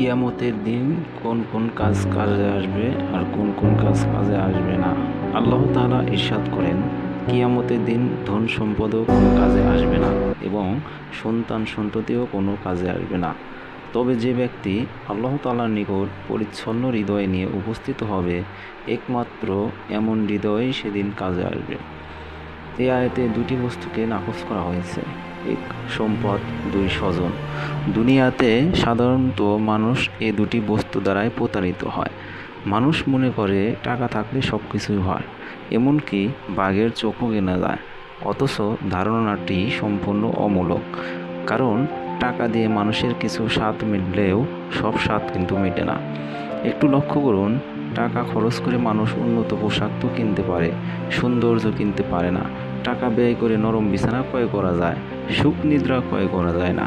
কিয়ামতের দিন কোন কোন কাজ কাজে আসবে আর কোন কোন কাজ কাজে আসবে না। আল্লাহ তাআলা ইরশাদ করেন, কিয়ামতের দিন ধন সম্পদও কোনো কাজে আসবে না এবং সন্তান সন্ততিও কোনো কাজে আসবে না। তবে যে ব্যক্তি আল্লাহ তাআলার নিকট পরিচ্ছন্ন হৃদয় নিয়ে উপস্থিত হবে, একমাত্র এমন হৃদয়ই সেদিন কাজে আসবে। এই আয়াতে দুটি বস্তুকে নাকচ করা হয়েছে, এক সম্পদ, দুই স্বজন। দুনিয়াতে সাধারণত মানুষ এই দুটি বস্তু দ্বারাই প্রতারিত হয়। মানুষ মনে করে টাকা থাকলে সব কিছুই হয়, এমনকি বাঘের চোখও কেনা যায়। অথচ ধারণাটি সম্পূর্ণ অমূলক। কারণ টাকা দিয়ে মানুষের কিছু স্বাদ মিটলেও সব স্বাদ কিন্তু মেটে না। একটু লক্ষ্য করুন, টাকা খরচ করে মানুষ উন্নত পোশাক তো কিনতে পারে, সৌন্দর্য কিনতে পারে না। টাকা ব্যয় করে নরম বিছানা ক্রয় করা যায়, সুখ নিদ্রা ক্রয় করা যায় না।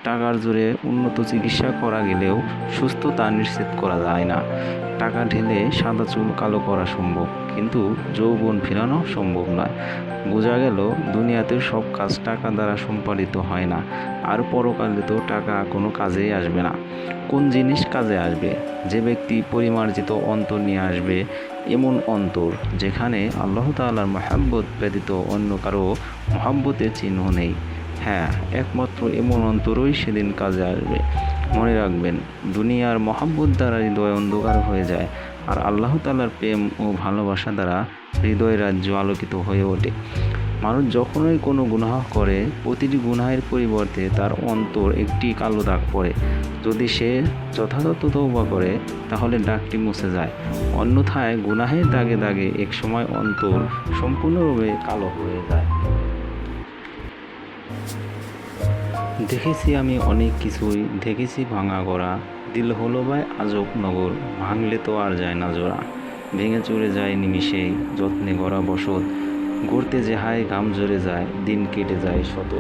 টাকার জোরে উন্নত চিকিৎসা করা গেলেও সুস্থতা নিশ্চিত করা যায় না। টাকা ঢেলে সাদা চুল কালো করা সম্ভব, কিন্তু যৌবন ফেরানো সম্ভব নয়। বোঝা গেল, দুনিয়াতে সব কাজ টাকা দ্বারা সম্পাদিত হয় না, আর পরকালে তো টাকা কোনো কাজেই আসবে না। কোন জিনিস কাজে আসবে? যে ব্যক্তি পরিমার্জিত অন্তর নিয়ে আসবে, এমন অন্তর যেখানে আল্লাহ তাআলার মহব্বত ব্যতীত অন্য কারো মহব্বতের চিহ্ন নেই। হ্যাঁ, একমাত্র এমন অন্তরই সেদিন কাজে আসবে। মনে রাখবেন, দুনিয়ার মহব্বত দ্বারা হৃদয় অন্ধকার হয়ে যায়, আর আল্লাহ তাআলার প্রেম ও ভালোবাসা দ্বারা হৃদয় রাজ্য আলোকিত হয়ে ওঠে। মানুষ যখনই কোনো গুনাহ করে, প্রতিটি গুনাহের পরিবর্তে তার অন্তর একটি কালো দাগ পড়ে। যদি সে যথাযথ তওবা করে, তাহলে দাগটি মুছে যায়। অন্যথায় গুনাহের দাগে দাগে একসময় অন্তর সম্পূর্ণরূপে কালো হয়ে যায়। দেখেছি আমি অনেক কিছুই, দেখেছি ভাঙা গড়া। দিল হলো ভাই আজব নগর, ভাঙলে তো আর যায় না জোড়া। ভেঙে চুরে যায় নিমিষেই যত্নে গড়া বসত, গড়তে যে হায় ঘাম ঝরে যায়, দিন কেটে যায় শত।